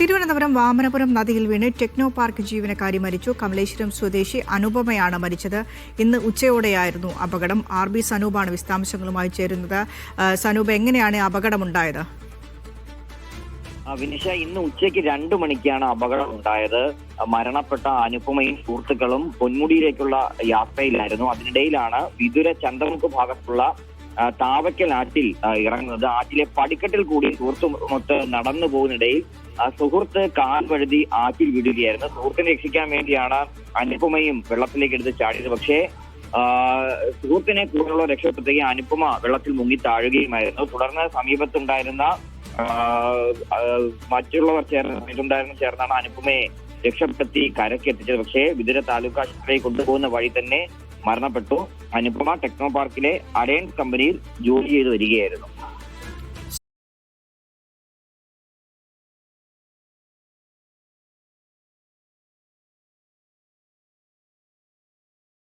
തിരുവനന്തപുരം വാമനപുരം നദിയിൽ വീണ് techno park ജീവനക്കാരി മരിച്ചു. കമലേശ്വരം സ്വദേശി അനുപമയാണ് മരിച്ചത്. ഇന്ന് ഉച്ചയോടെയായിരുന്നു അപകടം. RB സനൂപാണ് വിശദാംശങ്ങളുമായി ചേരുന്നത്. സനൂപ്, എങ്ങനെയാണ് അപകടമുണ്ടായത്? വിനിഷ, ഇന്ന് ഉച്ചയ്ക്ക് 2 മണിക്കാണ് അപകടം ഉണ്ടായത്. മരണപ്പെട്ട അനുപമയും സുഹൃത്തുക്കളും പൊന്മുടിയിലേക്കുള്ള യാത്രയിലായിരുന്നു. അതിനിടയിലാണ് വിതുര ചന്തമുക്ക് ഭാഗത്തുള്ള താവക്കൽ ആറ്റിൽ ഇറങ്ങുന്നത്. ആറ്റിലെ പടിക്കെട്ടിൽ കൂടി സുഹൃത്തുമൊത്ത് നടന്നു പോകുന്നിടയിൽ സുഹൃത്ത് കാൽ വഴുതി ആറ്റിൽ വിടുകയായിരുന്നു. സുഹൃത്തിനെ രക്ഷിക്കാൻ വേണ്ടിയാണ് അനുപമയും വെള്ളത്തിലേക്ക് എടുത്ത് ചാടിയത്. പക്ഷേ സുഹൃത്തിനെ കൂടുതലുള്ള രക്ഷപ്പെടുത്തുകയും അനുപമ വെള്ളത്തിൽ മുങ്ങി താഴുകയുമായിരുന്നു. തുടർന്ന് സമീപത്തുണ്ടായിരുന്ന മറ്റുള്ളവർ ചേർന്നാണ് അനുപമയെ രക്ഷപ്പെടുത്തി കരയ്ക്ക് എത്തിച്ചത്. പക്ഷേ വിതുര താലൂക്ക് ആശുപത്രിയിൽ കൊണ്ടുപോകുന്ന വഴി തന്നെ മരണപ്പെട്ടു. അനുപമ ടെക്നോ പാർക്കിലെ അലയൻസ് കമ്പനിയിൽ ജോലി ചെയ്തു വരികയായിരുന്നു.